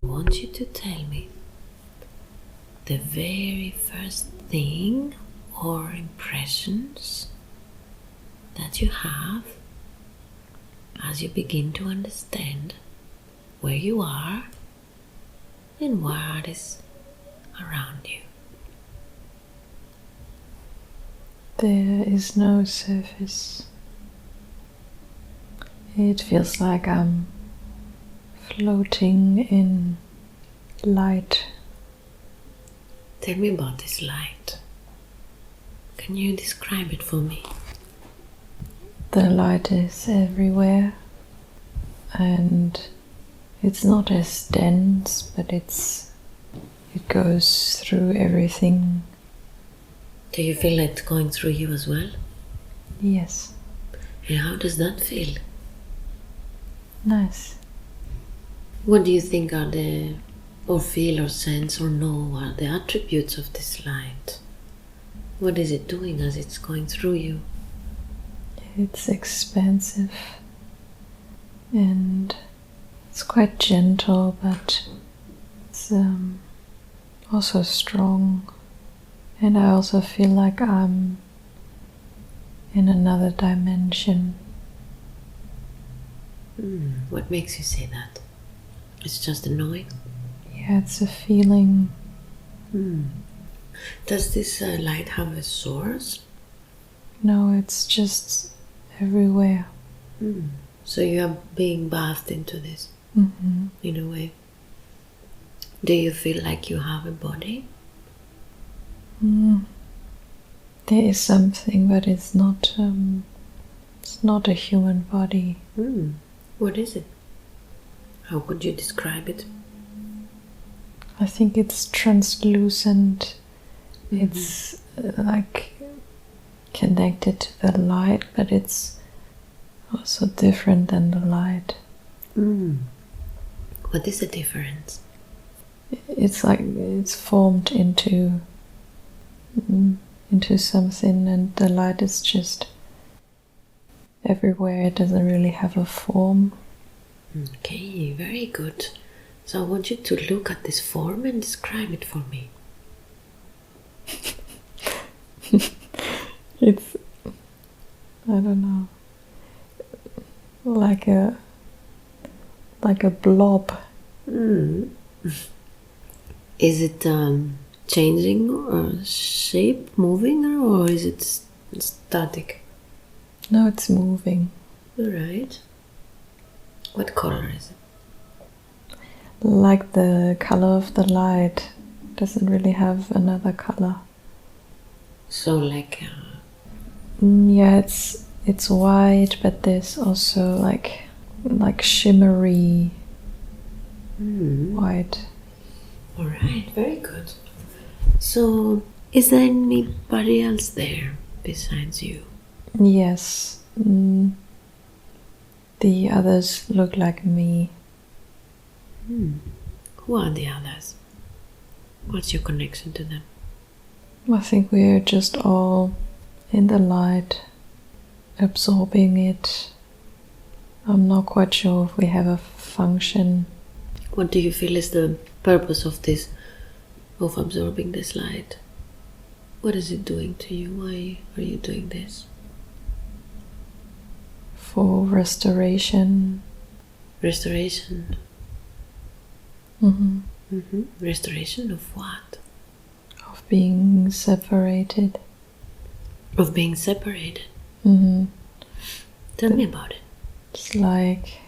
I want you to tell me the very first thing or impressions that you have as you begin to understand where you are and what is around you. There is no surface. It feels like I'm floating in light. Tell me about this light. Can you describe it for me? The light is everywhere, and it's not as dense, but it goes through everything. Do you feel it going through you as well? Yes. And how does that feel? Nice. What do you think are or feel or sense or know are the attributes of this light? What is it doing as it's going through you? It's expansive and it's quite gentle, but it's also strong. And I also feel like I'm in another dimension. What makes you say that? It's just a knowing? Yeah, it's a feeling. Does this light have a source? No, it's just everywhere. So you are being bathed into this in a way. Do you feel like you have a body? There is something, but it's not a human body. What is it? How could you describe it? I think it's translucent. It's like connected to the light, but it's also different than the light. What is the difference? It's like it's formed into something, and the light is just everywhere. It doesn't really have a form. Okay, very good. So I want you to look at this form and describe it for me. It's, I don't know, like a blob. Is it changing or shape, moving, or is it static? No, it's moving. Alright. What color is it? Like the color of the light. Doesn't really have another color. So like Yeah, it's white, but there's also like shimmery white. Alright, very good. So is there anybody else there besides you? Yes. The others look like me. Who are the others? What's your connection to them? I think we're just all in the light, absorbing it. I'm not quite sure if we have a function. What do you feel is the purpose of this, of absorbing this light? What is it doing to you? Why are you doing this? For restoration. Restoration? Mm-hmm. Restoration of what? Of being separated. Of being separated? Tell me about it. It's like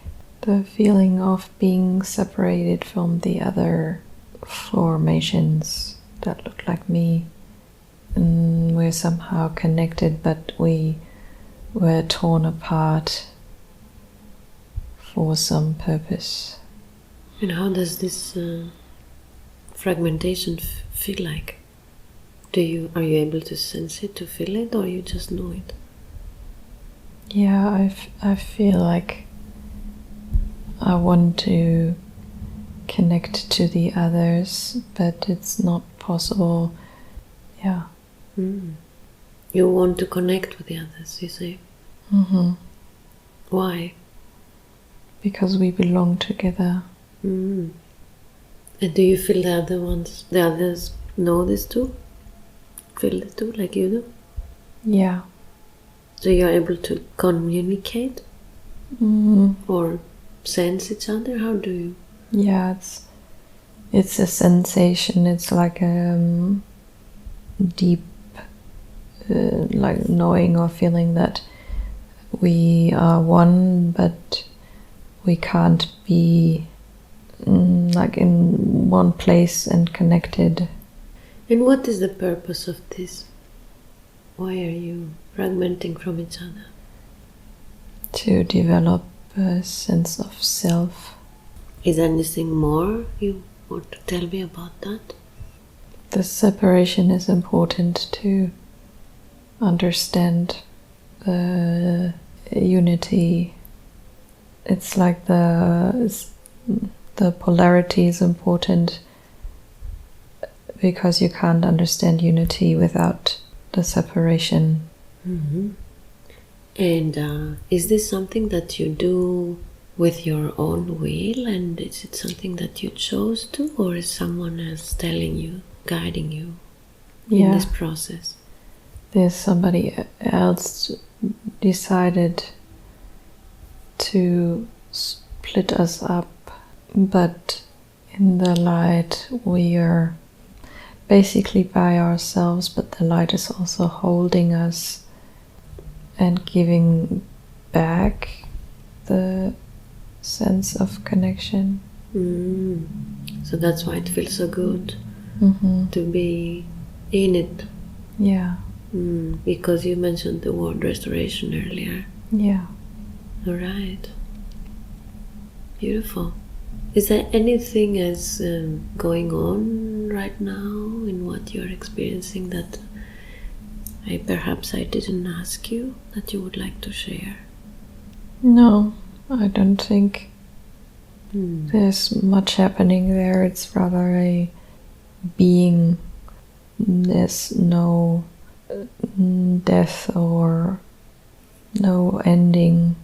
the feeling of being separated from the other formations that look like me. And we're somehow connected, but we were torn apart for some purpose. And how does this fragmentation feel like? Are you able to sense it, to feel it, or you just know it? Yeah, I feel like I want to connect to the others, but it's not possible. Yeah. You want to connect with the others, you say? Why? Because we belong together. And do you feel the others know this too? Feel it too, like you do? Yeah. So you're able to communicate or sense each other? How do you? Yeah, it's a sensation. It's like a deep, like knowing or feeling that we are one, but we can't be like in one place and connected. And what is the purpose of this? Why are you fragmenting from each other? To develop a sense of self. Is there anything more you want to tell me about that? The separation is important to understand the unity. It's like the polarity is important because you can't understand unity without the separation. Mm-hmm. And is this something that you do with your own will, and is it something that you chose to, or is someone else telling you, guiding you in this process? There's somebody else decided to split us up, but in the light we are basically by ourselves, but the light is also holding us and giving back the sense of connection. So that's why it feels so good to be in it. Yeah. Because you mentioned the word restoration earlier. Yeah. All right. Beautiful. Is there anything else going on right now in what you're experiencing that perhaps I didn't ask you that you would like to share? No, I don't think there's much happening there. It's rather a being. There's no death or no ending.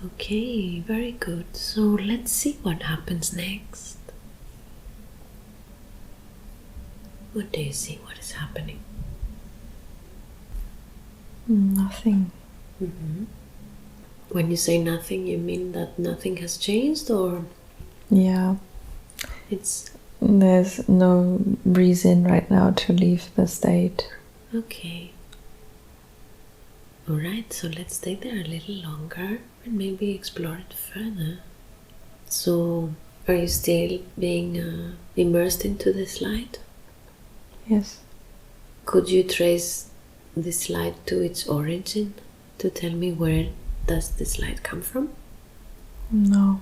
Okay, very good. So let's see what happens next. What do you see? What is happening? Nothing. When you say nothing, you mean that nothing has changed, or? Yeah. There's no reason right now to leave the state. Okay. Alright, so let's stay there a little longer and maybe explore it further. So, are you still being immersed into this light? Yes. Could you trace this light to its origin to tell me where does this light come from? No.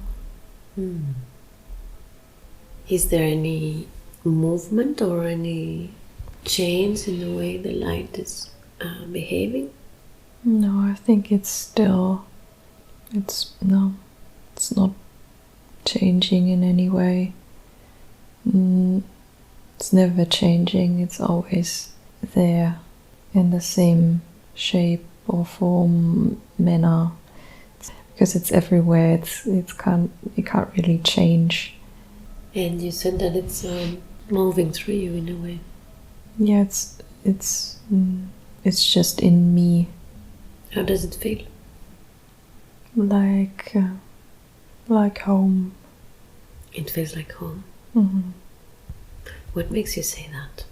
Is there any movement or any change in the way the light is behaving? No, I think it's not changing in any way. It's never changing, it's always there in the same shape or form, manner, because it's everywhere. It can't really change. And you said that it's moving through you in a way. Yeah, it's just in me. How does it feel? Like home. It feels like home. What makes you say that?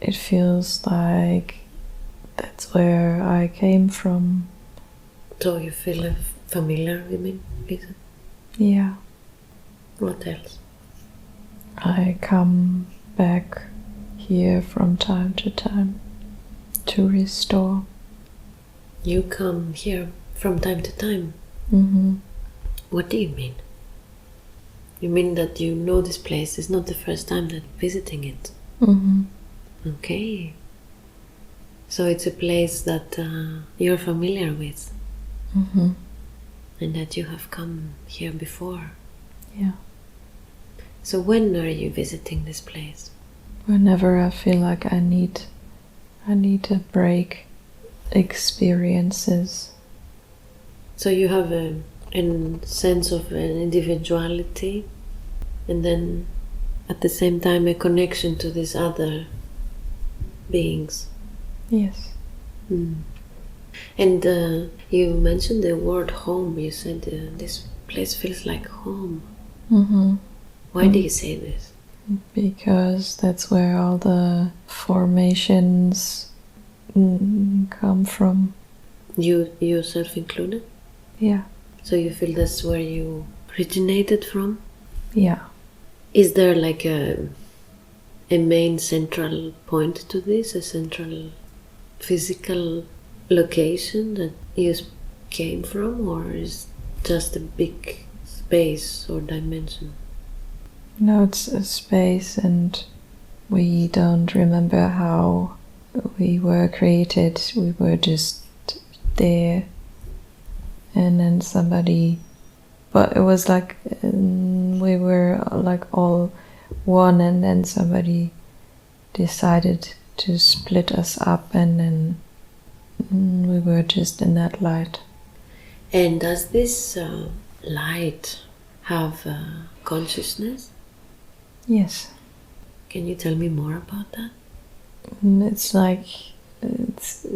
It feels like that's where I came from. So you feel familiar, you mean? Is it? Yeah. What else? I come back here from time to time to restore. You come here from time to time? What do you mean? You mean that you know this place is not the first time that you're visiting it? Okay. So it's a place that you're familiar with? And that you have come here before? Yeah. So when are you visiting this place? Whenever I feel like I need a break, experiences. So you have and sense of an individuality, and then at the same time a connection to these other beings. Yes. And you mentioned the word home. You said this place feels like home. Why do you say this? Because that's where all the formations come from. You yourself included? Yeah. So you feel that's where you originated from? Yeah. Is there like a main central point to this, a central physical location that you came from, or is just a big space or dimension? No, it's a space, and we don't remember how we were created. We were just there, and then somebody, but it was like we were like all one, and then somebody decided to split us up, and then we were just in that light. And does this light have consciousness? Yes. Can you tell me more about that? It's like it's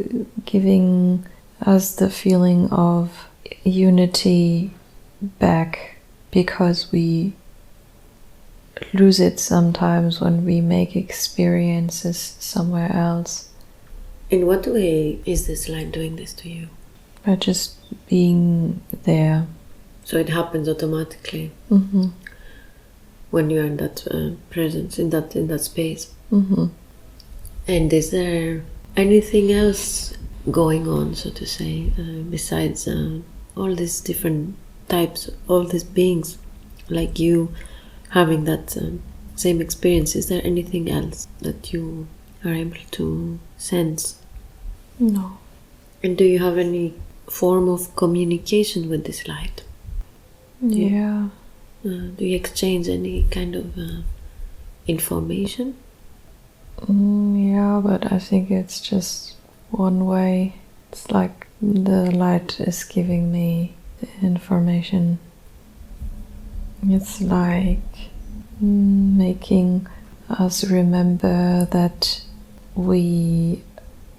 giving us the feeling of unity back, because we lose it sometimes when we make experiences somewhere else. In what way is this light doing this to you? By just being there. So it happens automatically when you are in that presence, in that space. And is there anything else going on, so to say, besides all these different types, all these beings, like you having that same experience? Is there anything else that you are able to sense? No. And do you have any form of communication with this light? Yeah. Do you exchange any kind of information? Yeah, but I think it's just one way. It's like the light is giving me the information. It's like making us remember that we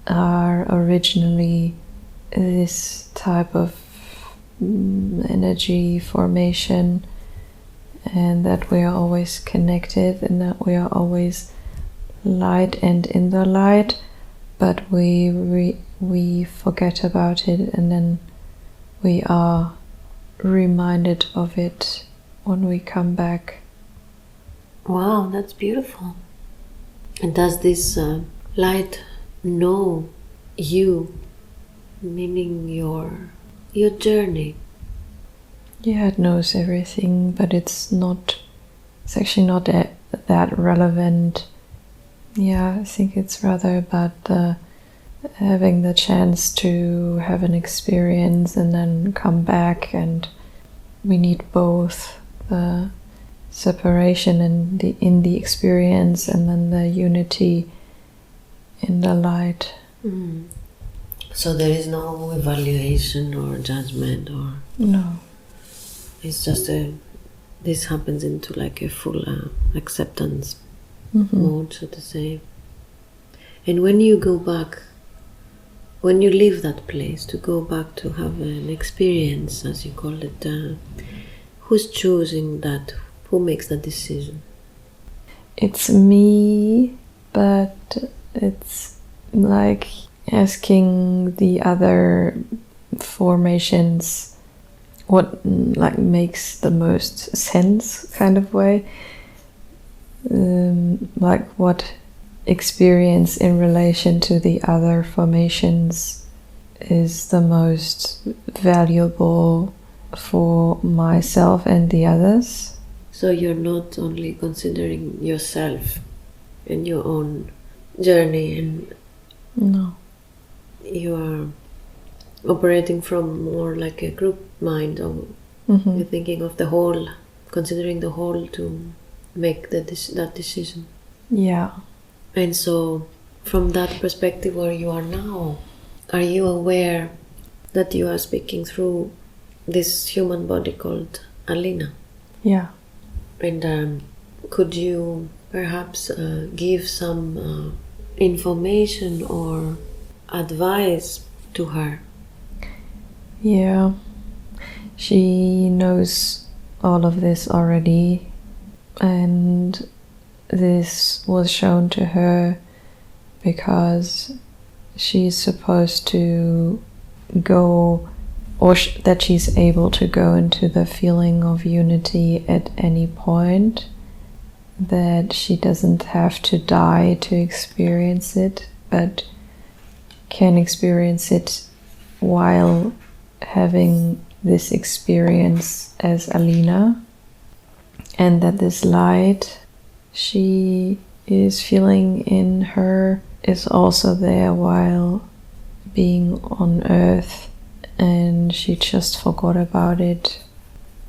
are originally this type of energy formation, and that we are always connected, and that we are always light and in the light, but we forget about it, and then we are reminded of it when we come back. Wow, that's beautiful. And does this light know you, meaning your journey? Yeah, it knows everything, but it's actually not that relevant. Yeah, I think it's rather about having the chance to have an experience and then come back, and we need both the separation in the experience and then the unity in the light. So there is no evaluation or judgment, or no. It's just this happens into like a full acceptance mode, so to say. And when you go back, when you leave that place to go back to have an experience, as you call it, who's choosing that? Who makes that decision? It's me, but it's like asking the other formations what like makes the most sense, kind of way. Like what experience in relation to the other formations is the most valuable for myself and the others. So you're not only considering yourself and your own journey, and no, you are operating from more like a group mind, or you're thinking of the whole, considering the whole to make that decision. Yeah. And so from that perspective where you are now, are you aware that you are speaking through this human body called Alina. Yeah. And could you perhaps give some information or advice to her? Yeah. She knows all of this already, and this was shown to her because she's supposed to go, or that she's able to go into the feeling of unity at any point, that she doesn't have to die to experience it, but can experience it while having this experience as Alina, and that this light she is feeling in her is also there while being on Earth, and she just forgot about it,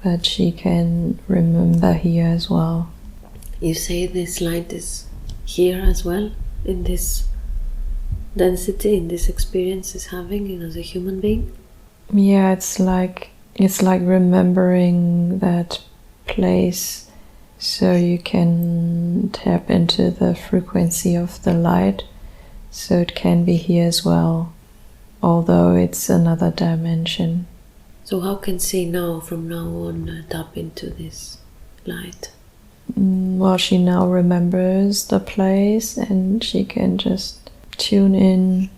but she can remember here as well. You say this light is here as well, in this density, in this experience is having as a human being? Yeah, it's like remembering that place, so you can tap into the frequency of the light, so it can be here as well, although it's another dimension. So how can she now, from now on, tap into this light? Well, she now remembers the place and she can just tune in.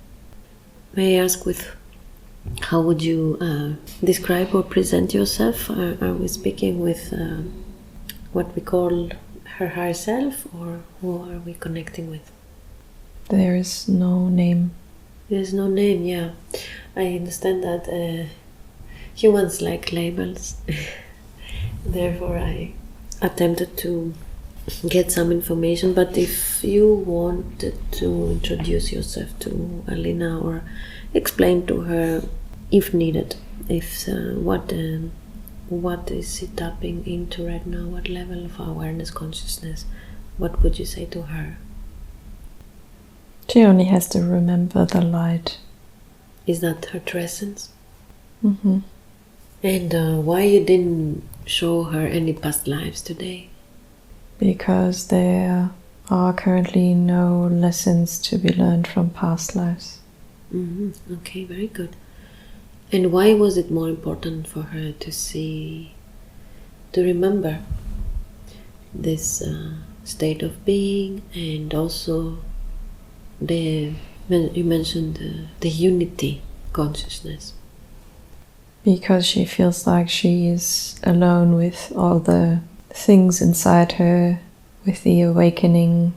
May I ask, with how would you describe or present yourself? Are we speaking with what we call her higher self, or who are we connecting with? There is no name. There's no name, yeah. I understand that humans like labels. Therefore, I attempted to get some information, but if you wanted to introduce yourself to Alina or explain to her, if needed, if what is she tapping into right now, what level of awareness, consciousness, what would you say to her? She only has to remember the light. Is that her true essence? Mm-hmm. And why you didn't show her any past lives today? Because there are currently no lessons to be learned from past lives. Mm-hmm. Okay, very good. And why was it more important for her to see, to remember this state of being, and also you mentioned the unity consciousness? Because she feels like she is alone with all the things inside her, with the awakening.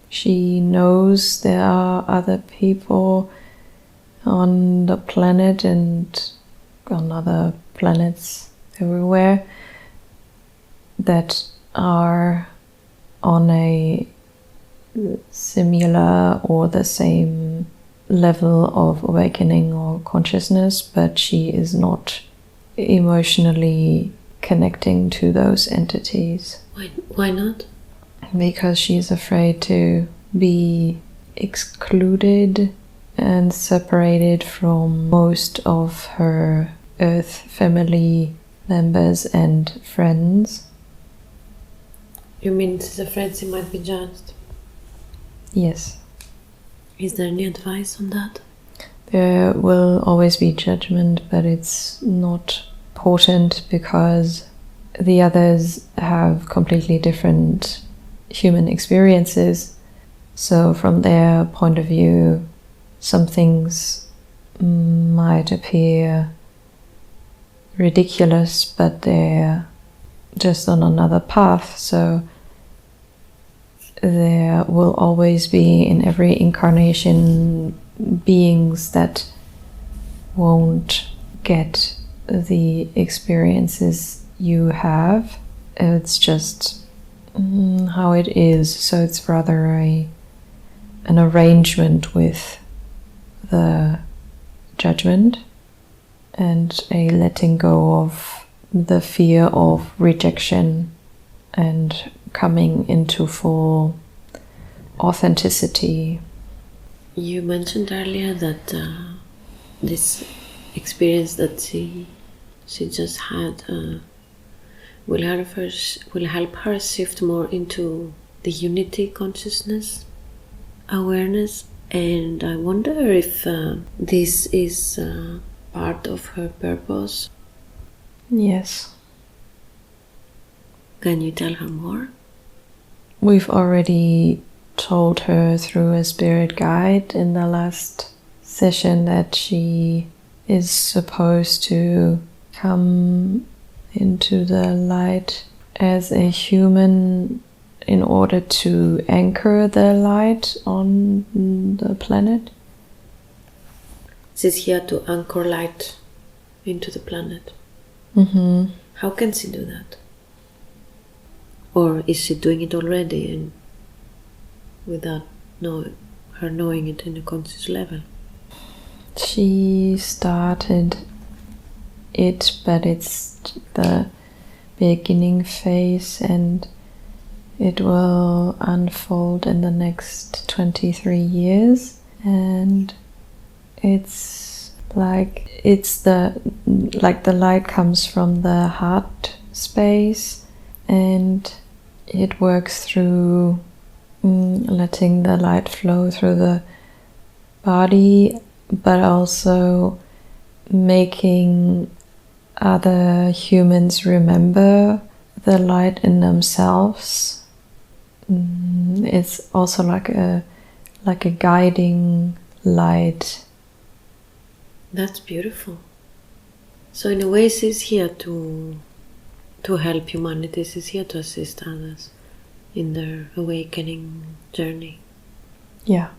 She knows there are other people on the planet and on other planets everywhere that are on a similar or the same level of awakening or consciousness, but she is not emotionally connecting to those entities. Why not? Because she is afraid to be excluded and separated from most of her Earth family members and friends. You mean she's afraid she might be judged? Yes. Is there any advice on that? There will always be judgment, but it's not important because the others have completely different human experiences. So from their point of view, some things might appear ridiculous, but they're just on another path. So there will always be in every incarnation beings that won't get the experiences you have. It's just how it is. So it's rather an arrangement with the judgment and a letting go of the fear of rejection and coming into full authenticity. You mentioned earlier that this experience that she She just had will help her shift more into the unity consciousness awareness. And I wonder if this is part of her purpose. Yes. Can you tell her more? We've already told her through a spirit guide in the last session that she is supposed to come into the light as a human in order to anchor the light on the planet. She's here to anchor light into the planet. Mm-hmm. How can she do that? Or is she doing it already and without her knowing it in a conscious level? She started it, but it's the beginning phase and it will unfold in the next 23 years. And it's like the light comes from the heart space and it works through letting the light flow through the body, but also making other humans remember the light in themselves. It's also like a guiding light. That's beautiful. So in a way she's here to help humanity. She's here to assist others in their awakening journey. Yeah.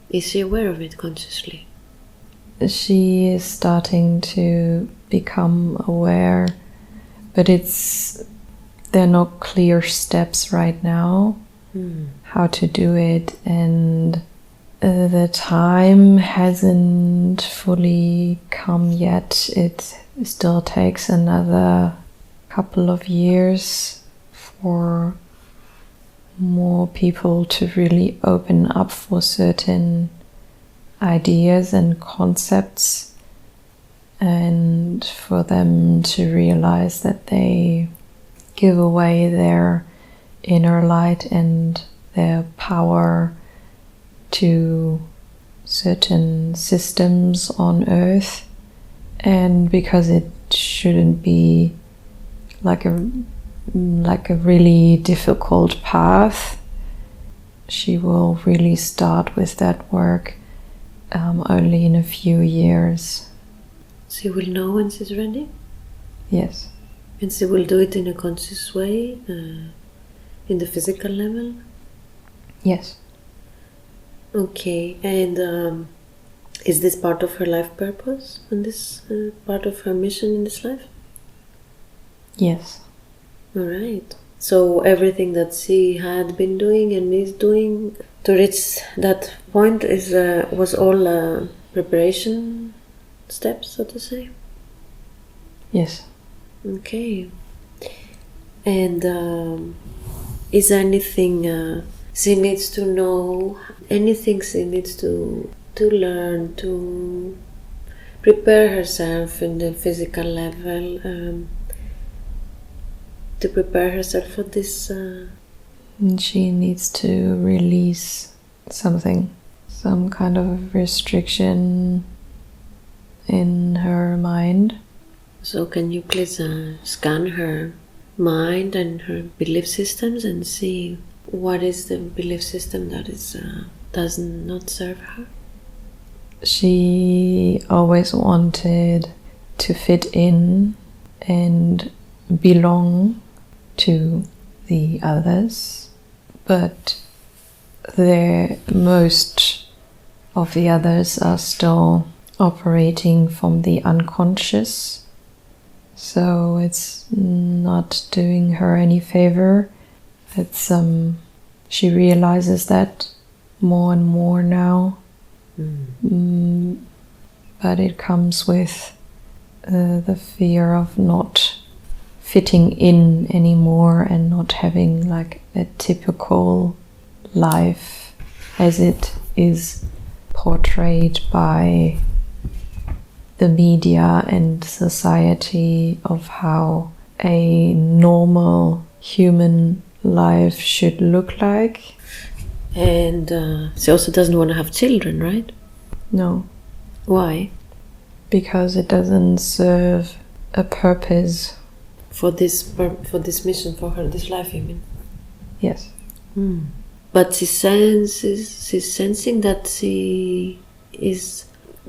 Is she aware of it consciously? She is starting to become aware, but there are no clear steps right now how to do it, and the time hasn't fully come yet. It still takes another couple of years for more people to really open up for certain ideas and concepts, and for them to realize that they give away their inner light and their power to certain systems on Earth. And because it shouldn't be like a really difficult path, she will really start with that work only in a few years. She will know when she's ready? Yes. And she will do it in a conscious way, in the physical level? Yes. Okay, and is this part of her life purpose? And this part of her mission in this life? Yes. Alright. So everything that she had been doing and is doing to reach that point was all preparation steps, so to say? Yes. Okay. And is there anything she needs to know, anything she needs to learn to prepare herself in the physical level, to prepare herself for this? She needs to release something, some kind of restriction in her mind. So can you please scan her mind and her belief systems and see what is the belief system that does not serve her? She always wanted to fit in and belong to the others, but most of the others are still operating from the unconscious, so it's not doing her any favor. It's she realizes that more and more now, but it comes with the fear of not fitting in anymore and not having like a typical life as it is portrayed by the media and society of how a normal human life should look like. And she also doesn't want to have children, right? No. Why? Because it doesn't serve a purpose. For this mission, for her, this life, you mean? Yes. But she's sensing that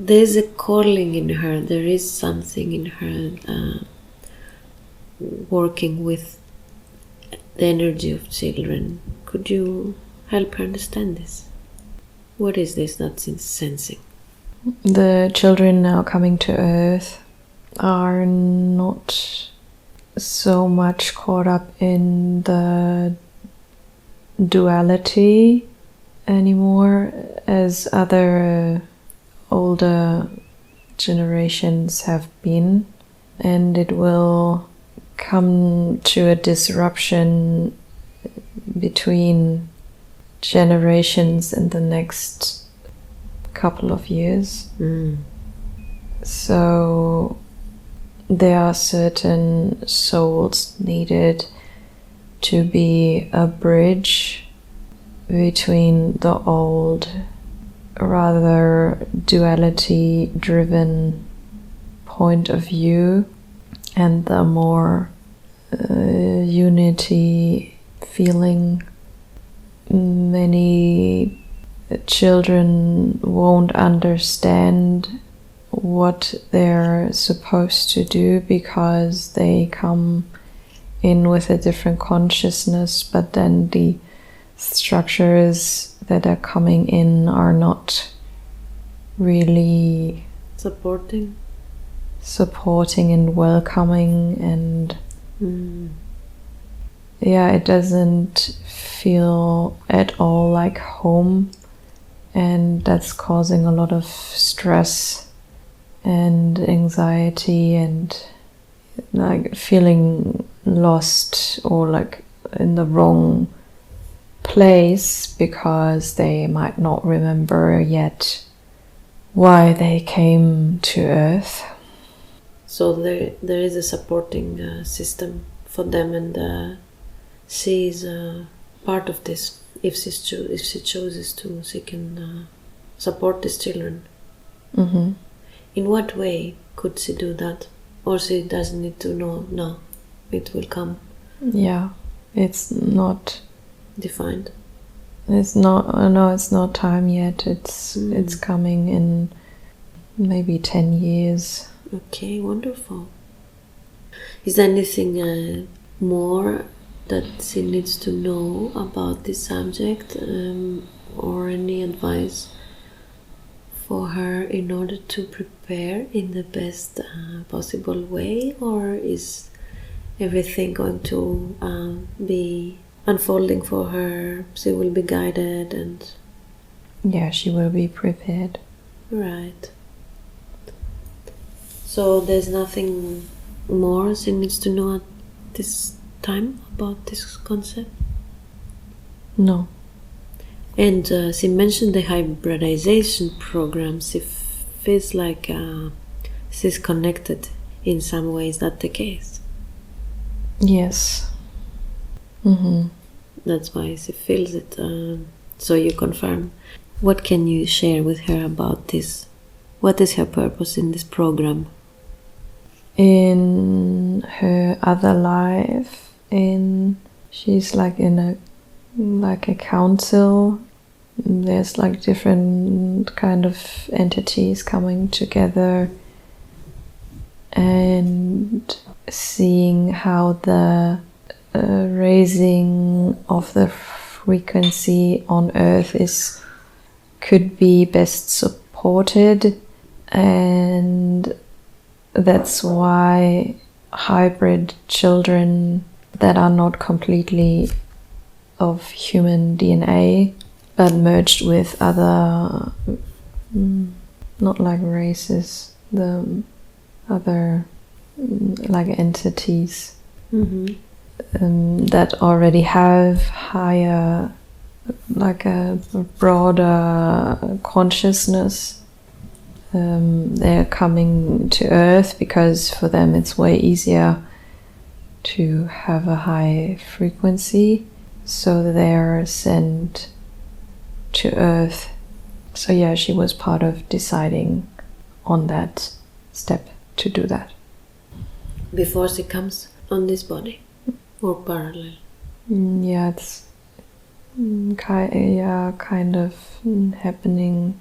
there's a calling in her, there is something in her working with the energy of children. Could you help her understand this? What is this that she's sensing? The children now coming to Earth are not so much caught up in the duality anymore as other older generations have been, and it will come to a disruption between generations in the next couple of years. So there are certain souls needed to be a bridge between the old, rather duality driven point of view and the more unity feeling. Many children won't understand what they're supposed to do because they come in with a different consciousness, but then the structures that are coming in are not really supporting and welcoming, and it doesn't feel at all like home, and that's causing a lot of stress and anxiety and like feeling lost or like in the wrong place because they might not remember yet why they came to Earth. So there is a supporting system for them, and she is part of this. If she chooses to, she can support these children. Mm-hmm. In what way could she do that? Or she doesn't need to know? No, it will come. Yeah, it's not defined. It's not. No, it's not time yet. It's coming in maybe 10 years. Okay, wonderful. Is there anything more that she needs to know about this subject, or any advice for her in order to prepare in the best possible way, or is everything going to be unfolding for her? She will be guided, and she will be prepared. Right. So there's nothing more she needs to know at this time about this concept? No. And she mentioned the hybridization program. She feels like she's connected in some way. Is that the case? Yes. Mm-hmm. That's why she feels it. So you confirm. What can you share with her about this? What is her purpose in this program? In her other life, she's like in a council. There's like different kind of entities coming together and seeing how the raising of the frequency on Earth could be best supported, and that's why hybrid children that are not completely of human DNA but merged with other, not like races, the other like entities that already have higher, like a broader consciousness, they're coming to Earth because for them it's way easier to have a high frequency, so they're sent to Earth. So yeah, she was part of deciding on that step to do that. Before she comes on this body, or parallel? Yeah, it's kind of happening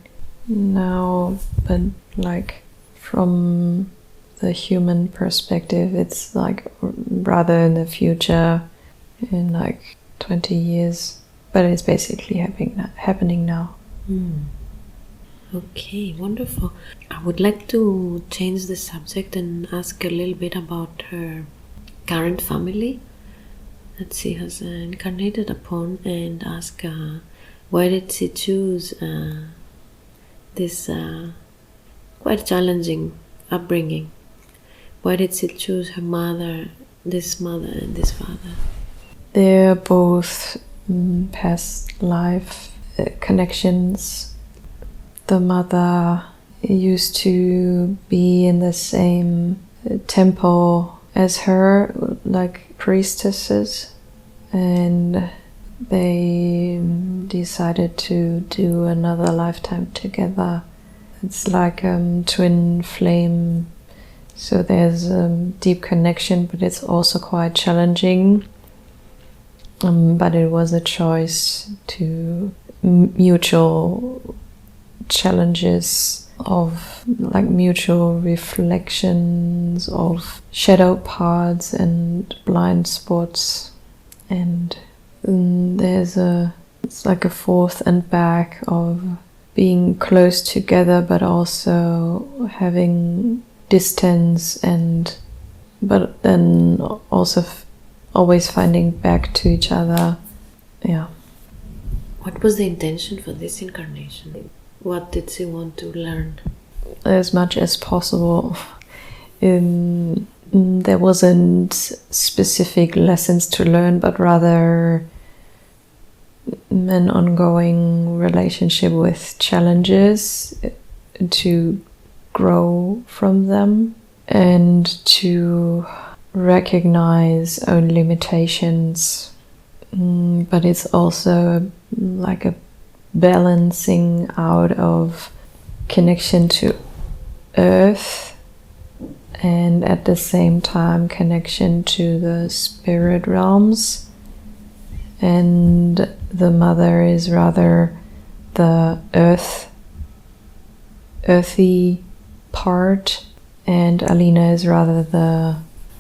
now, but like from the human perspective, it's like rather in the future, in like 20 years, but it's basically happening now. Okay, wonderful. I would like to change the subject and ask a little bit about her current family that she has incarnated upon, and ask why did she choose this quite challenging upbringing? Why did she choose her mother and this father? They're both past life connections. The mother used to be in the same temple as her, like priestesses, and they decided to do another lifetime together. It's like twin flame, so there's a deep connection, but it's also quite challenging. But it was a choice to mutual challenges of like mutual reflections of shadow parts and blind spots, and it's like a forth and back of being close together but also having distance, but then also always finding back to each other. Yeah. What was the intention for this incarnation? What did she want to learn? As much as possible. There wasn't specific lessons to learn, but rather an ongoing relationship with challenges, to grow from them and to recognize own limitations. But it's also like a balancing out of connection to Earth and at the same time connection to the spirit realms. And the mother is rather the earthy part, and Alina is rather the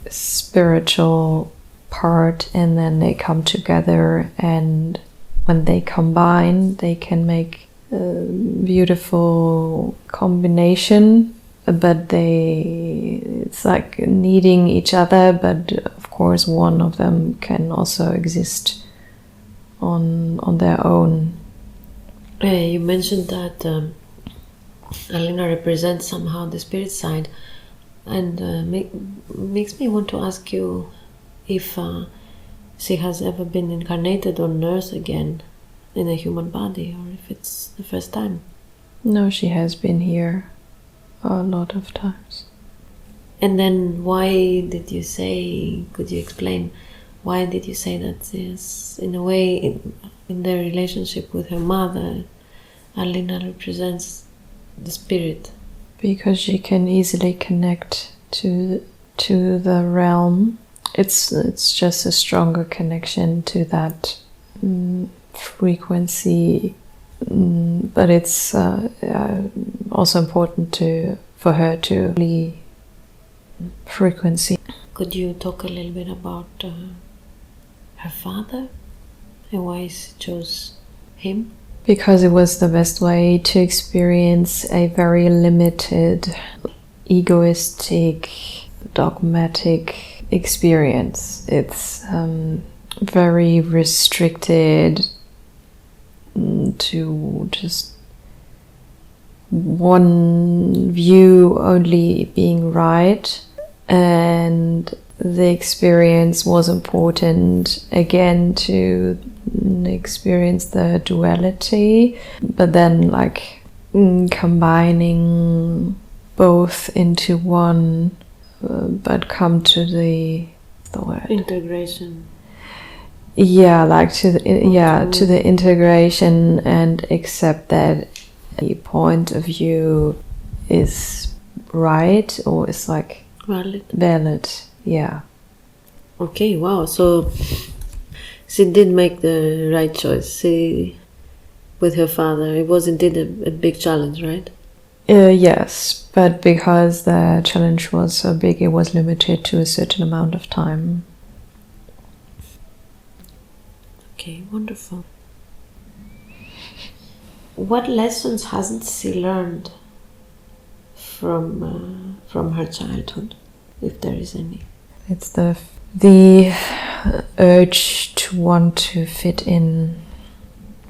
spiritual part, and then they come together, and when they combine they can make a beautiful combination, but it's like needing each other, but of course one of them can also exist on their own. You mentioned that Alina represents somehow the spirit side, and makes me want to ask you if she has ever been incarnated on Earth again in a human body, or if it's the first time. No, she has been here a lot of times. And then why did you say, could you explain, why did you say that is, in a way, in their relationship with her mother, Alina represents the spirit? Because she can easily connect to the realm. It's just a stronger connection to that frequency, but it's also important for her to lead frequency. Could you talk a little bit about her father and why she chose him? Because it was the best way to experience a very limited, egoistic, dogmatic experience. It's very restricted to just one view only being right, and the experience was important again to experience the duality, but then like combining both into one, but come to the word integration. Yeah, like to the integration, and accept that the point of view is right or is like valid. Yeah. Okay, wow. So she did make the right choice. With her father, it was indeed a big challenge, right? Yes, but because the challenge was so big, it was limited to a certain amount of time. Okay, wonderful. What lessons hasn't she learned from her childhood, if there is any? It's the urge to want to fit in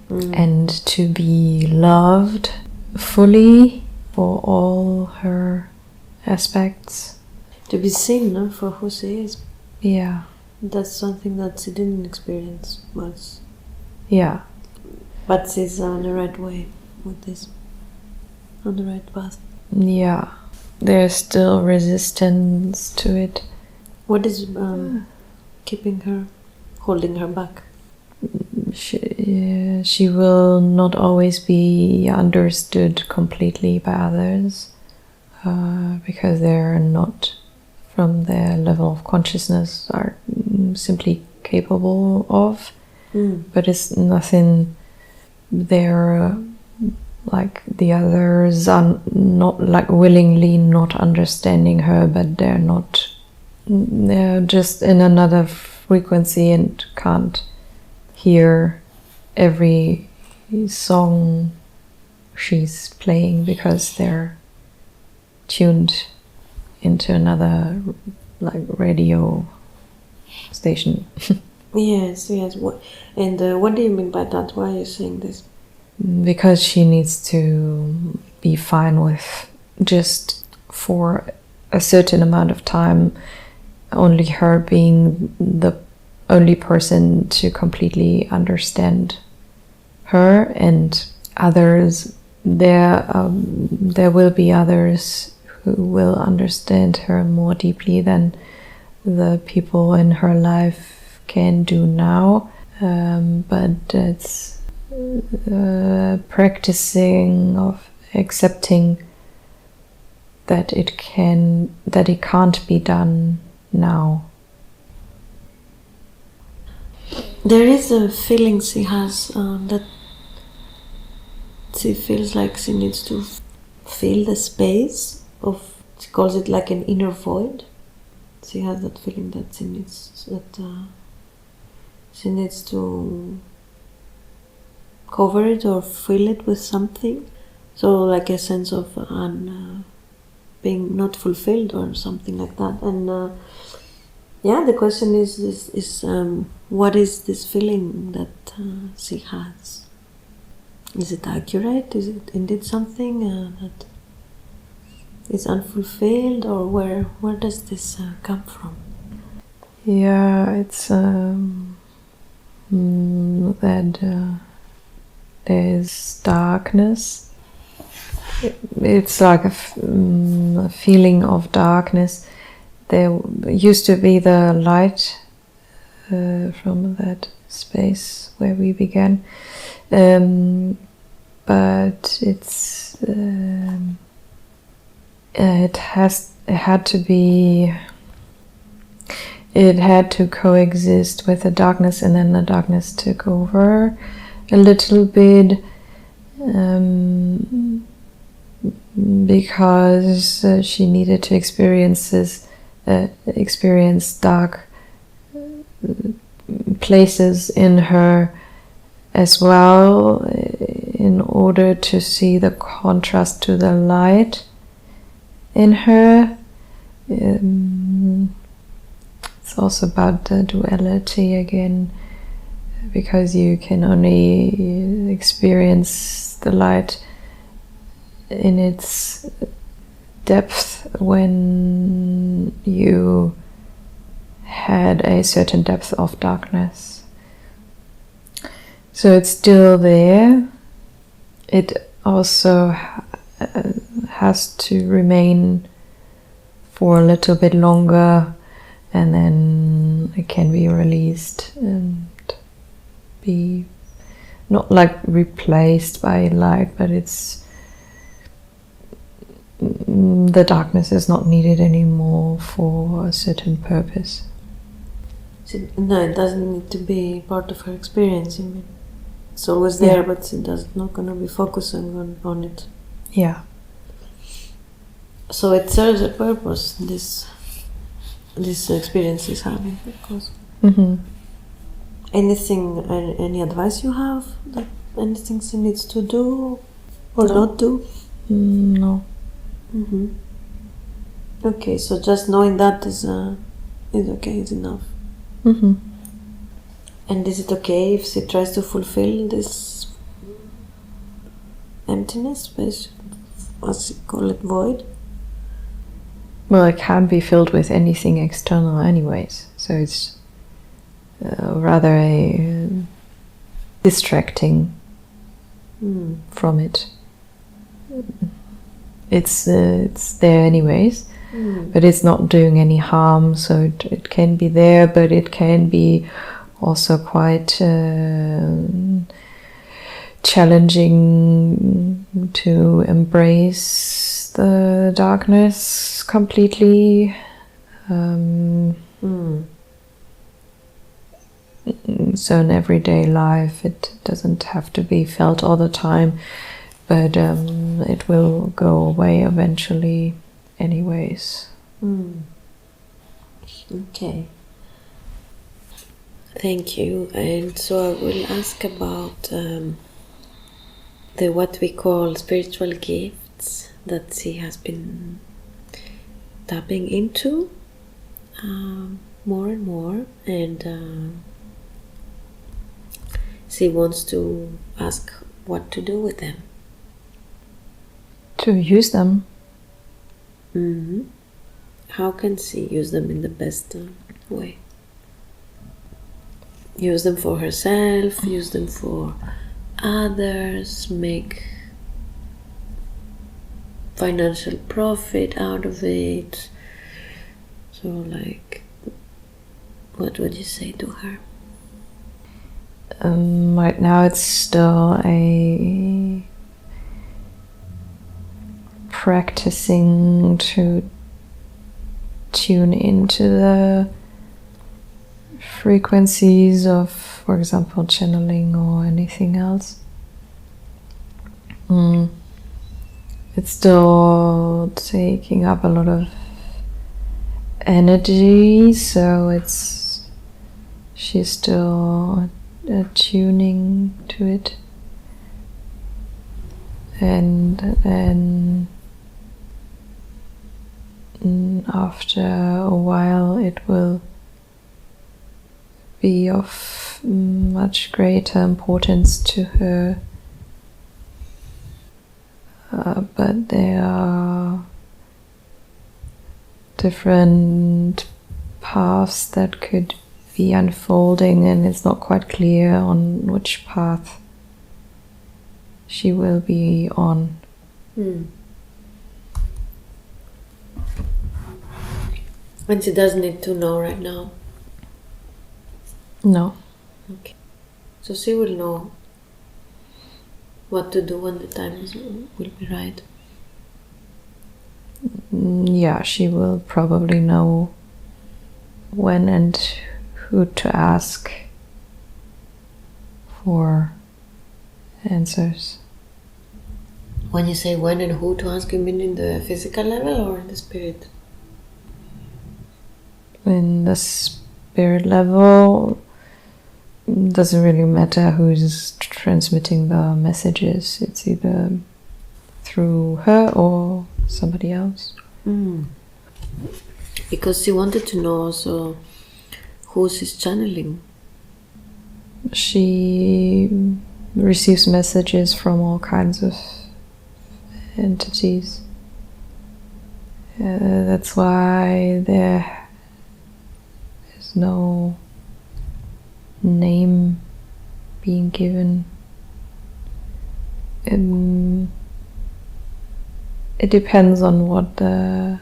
and to be loved fully for all her aspects. To be seen for who she is. Yeah. That's something that she didn't experience much. Yeah. But she's on the right way with this. On the right path. Yeah. There's still resistance to it. What is keeping her, holding her back? She will not always be understood completely by others because they're not from their level of consciousness, are simply capable of. But it's nothing they're like the others are not like willingly not understanding her, but they're just in another frequency and can't hear every song she's playing because they're tuned into another like radio station. Yes. What do you mean by that? Why are you saying this? Because she needs to be fine with just for a certain amount of time only her being the only person to completely understand her, and others there will be others who will understand her more deeply than the people in her life can do now, but it's practicing of accepting that it can't be done now. There is a feeling she has that she feels like she needs to fill the space of, she calls it like an inner void. She has that feeling that she needs to cover it or fill it with something. So like a sense of being not fulfilled or something like that. And the question is what is this feeling that she has? Is it accurate? Is it indeed something that is unfulfilled, or where does this come from? Yeah, it's that there's darkness. It's like a feeling of darkness. There used to be the light from that space where we began, but it had to coexist with the darkness, and then the darkness took over a little bit, because she needed to experience dark places in her as well, in order to see the contrast to the light in her. It's also about the duality again, because you can only experience the light in its depth when you had a certain depth of darkness. So it's still there. It also has to remain for a little bit longer, and then it can be released and be not like replaced by light, but it's the darkness is not needed anymore for a certain purpose. No, it doesn't need to be part of her experience. I mean, it's always there, Yeah. but it's not going to be focusing on it. Yeah. So it serves a purpose, this experience is having, because any advice you have, that anything she needs to do or No. not do? No. Okay, so just knowing that is okay, is enough. And is it okay if she tries to fulfill this emptiness, as you call it, void? Well, it can't be filled with anything external anyways, so it's rather a distracting from it. It's there anyways, but it's not doing any harm, so it can be there, but it can be also quite challenging to embrace the darkness completely. So in everyday life it doesn't have to be felt all the time, but it will go away eventually anyways. Okay. Thank you. And so I will ask about the what we call spiritual gifts that she has been tapping into more and more, and she wants to ask what to do with them. To use them. How can she use them in the best way? Use them for herself, use them for others, make financial profit out of it. So, like, what would you say to her? Right now it's still a practicing to tune into the frequencies of, for example, channeling or anything else. It's still taking up a lot of energy, so she's still tuning to it, and then after a while it will be of much greater importance to her, but there are different paths that could be unfolding, and it's not quite clear on which path she will be on. And she doesn't need to know right now. No. Okay. So she will know what to do when the time will be right. Yeah, she will probably know when and who to ask for answers. When you say when and who to ask, you mean in the physical level or in the spirit? In the spirit level, it doesn't really matter who's transmitting the messages. It's either through her or somebody else. Because she wanted to know also who she's channeling. She receives messages from all kinds of entities. That's why there is no name being given. it depends on what the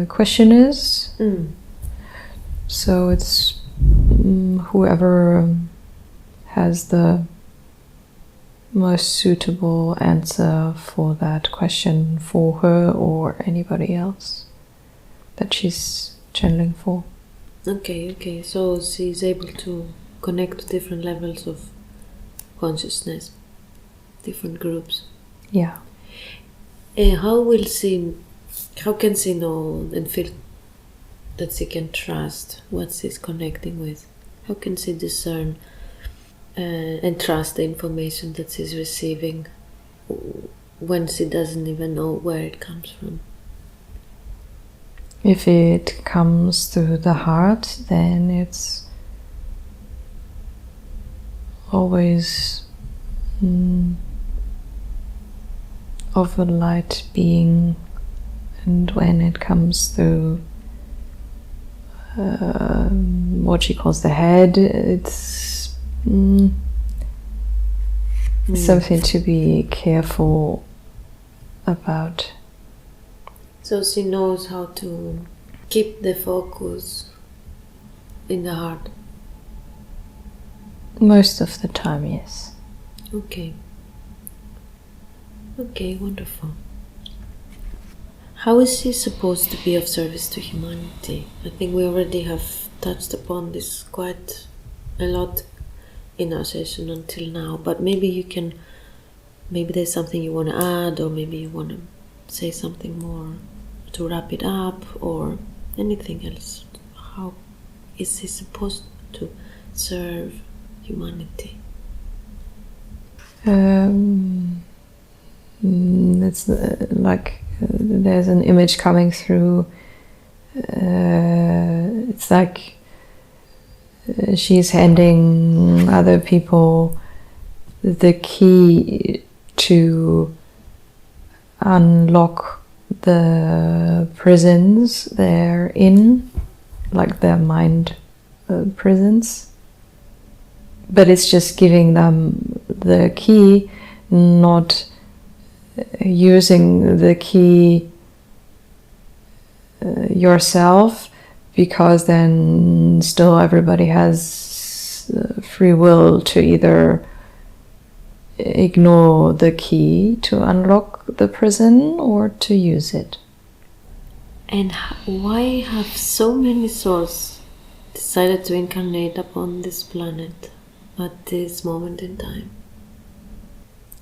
question is. So it's whoever has the most suitable answer for that question for her or anybody else that she's channeling for. Okay. So she's able to connect to different levels of consciousness, different groups. Yeah. How can she know and feel that she can trust what she's connecting with? How can she discern and trust the information that she's receiving when she doesn't even know where it comes from? If it comes through the heart, then it's always of a light being, and when it comes through what she calls the head, it's something to be careful about. So she knows how to keep the focus in the heart. Most of the time, yes. Okay, wonderful. How is she supposed to be of service to humanity? I think we already have touched upon this quite a lot in our session until now, but maybe there's something you want to add, or maybe you want to say something more to wrap it up, or anything else. How is he supposed to serve humanity? It's like there's an image coming through. It's like she's handing other people the key to unlock the prisons they're in, like their mind prisons. But it's just giving them the key, not using the key yourself, because then still everybody has free will to either ignore the key to unlock the prison or to use it. And why have so many souls decided to incarnate upon this planet at this moment in time?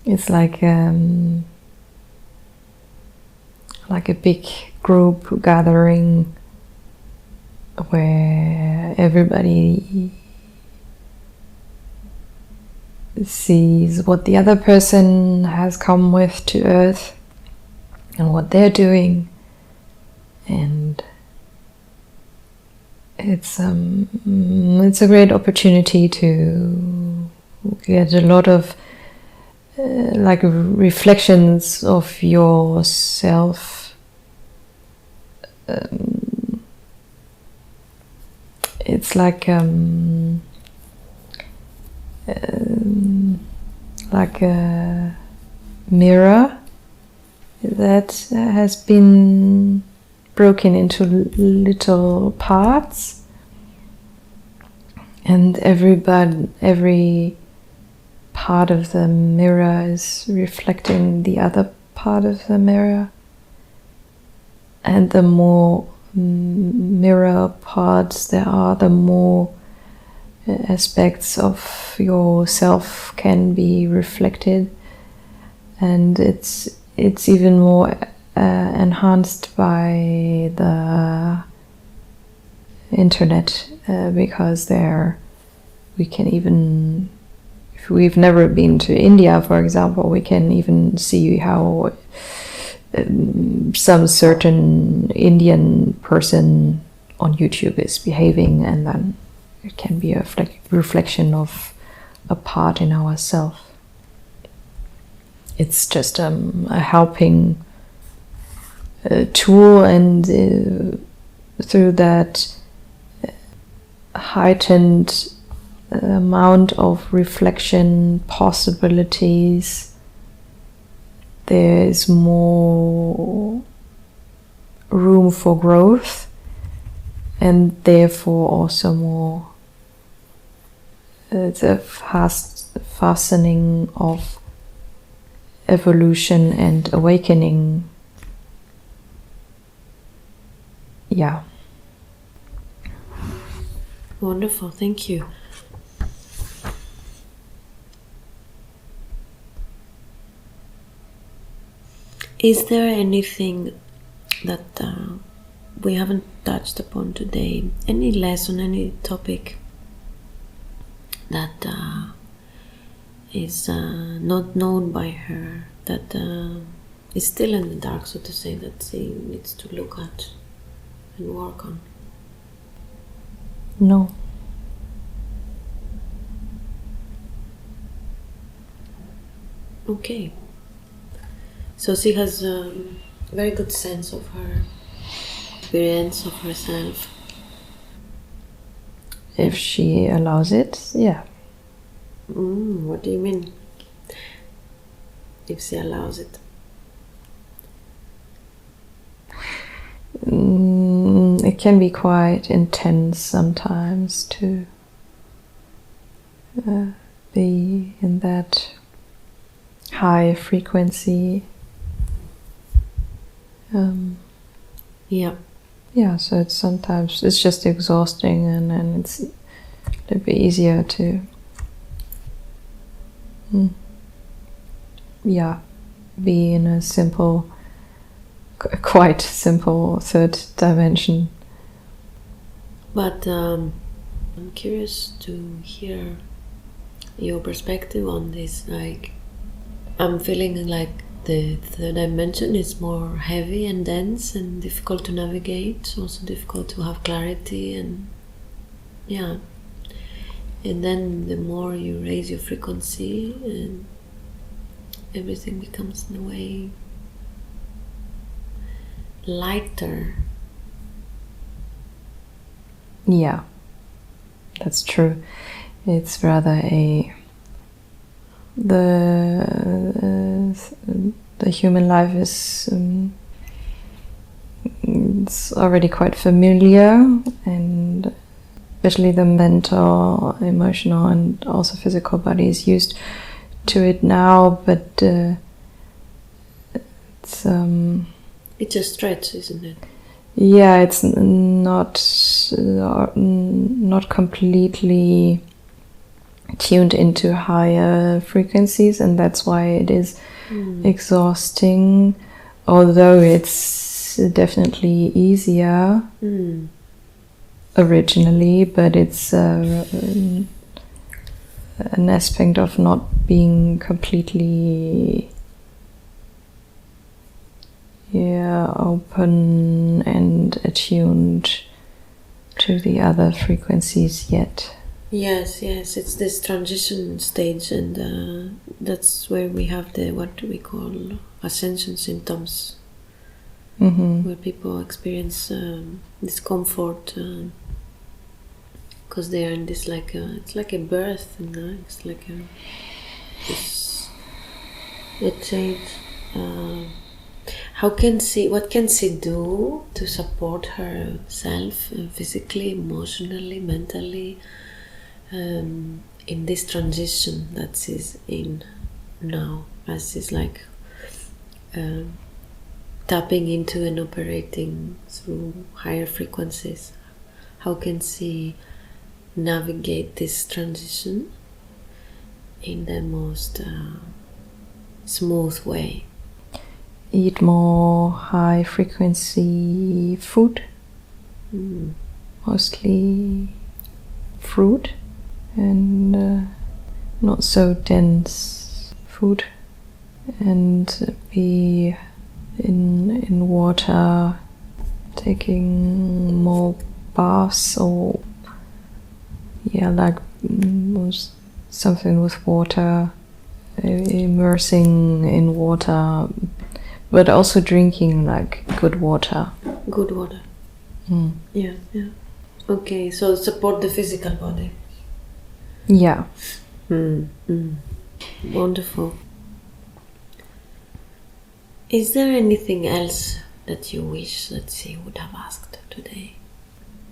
It's like a big group gathering where everybody sees what the other person has come with to Earth and what they're doing, and it's a great opportunity to get a lot of like reflections of yourself. It's like a mirror that has been broken into little parts, and every part of the mirror is reflecting the other part of the mirror, and the more mirror parts there are, the more aspects of yourself can be reflected, and it's even more enhanced by the internet, because there we can even, if we've never been to India, for example, we can even see how some certain Indian person on YouTube is behaving, and then it can be a reflection of a part in ourselves. It's just a helping tool, and through that heightened amount of reflection possibilities, there is more room for growth, and therefore also more the fastening of evolution and awakening. Yeah. Wonderful, thank you. Is there anything that we haven't touched upon today? Any lesson, any topic that is not known by her, that is still in the dark, so to say, that she needs to look at and work on? No. Okay. So she has a very good sense of her experience, of herself. If she allows it, yeah. What do you mean? If she allows it? It can be quite intense sometimes to be in that high frequency. Yeah, so it's sometimes it's just exhausting, and it's a little bit easier to be in a simple, quite simple third dimension. But I'm curious to hear your perspective on this. Like, I'm feeling like the third dimension is more heavy and dense and difficult to navigate, also difficult to have clarity, and and then the more you raise your frequency, and everything becomes in a way lighter. Yeah, that's true. It's rather the human life is it's already quite familiar, and especially the mental, emotional, and also physical body is used to it now. But it's a stretch, isn't it? Yeah, it's not completely tuned into higher frequencies, and that's why it is exhausting, although it's definitely easier originally, but it's an aspect of not being completely open and attuned to the other frequencies yet. Yes, it's this transition stage, and that's where we have the, what do we call, ascension symptoms, where people experience discomfort because they are in this it's like a birth, it's like a change. What can she do to support herself physically, emotionally, mentally, in this transition that she's in now, as she's tapping into and operating through higher frequencies? How can she navigate this transition in the most smooth way? Eat more high frequency food, mostly fruit, and not so dense food, and be in water, taking more baths, or something with water, immersing in water, but also drinking good water. Good water. Yeah. Okay, so support the physical body. Yeah. Wonderful. Is there anything else that you wish that she would have asked today?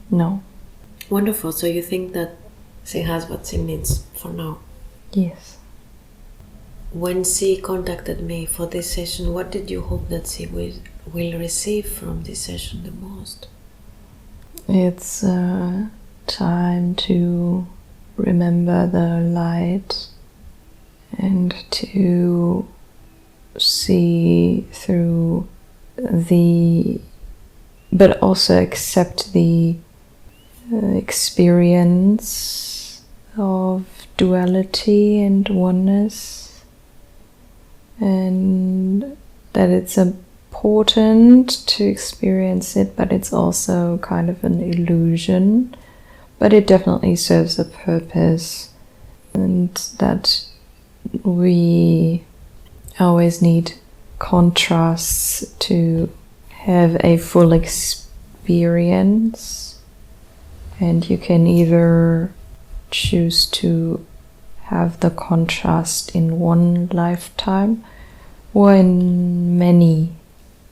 No. Wonderful. So you think that she has what she needs for now? Yes. When she contacted me for this session, what did you hope that she will receive from this session the most? It's time to remember the light and to see through but also accept the experience of duality and oneness, and that it's important to experience it, but it's also kind of an illusion, but it definitely serves a purpose, and that we always need contrasts to have a full experience, and you can either choose to have the contrast in one lifetime or in many,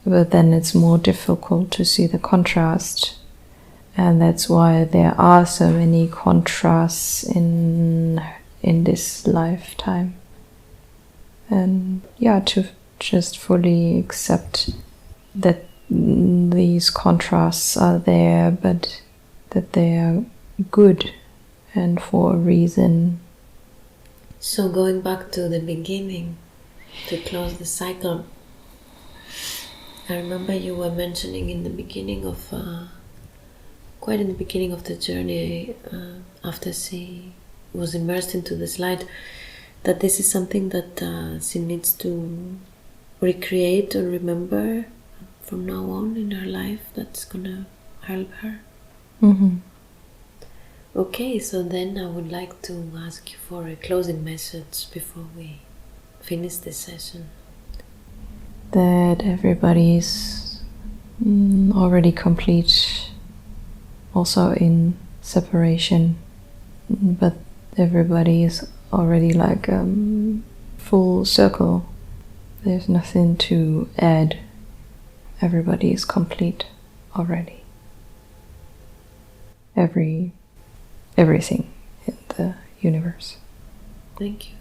but then it's more difficult to see the contrast, and that's why there are so many contrasts in this lifetime. And yeah, to just fully accept that these contrasts are there, but that they are good and for a reason. So going back to the beginning, to close the cycle, I remember you were mentioning in the beginning of, quite in the beginning of the journey, after she was immersed into this light, that this is something that she needs to recreate or remember from now on in her life, that's gonna help her. Mm-hmm. Okay, so then I would like to ask you for a closing message before we finish this session. That everybody's already complete, also in separation, but everybody is already like full circle. There's nothing to add. Everybody is complete already. Everything in the universe. Thank you.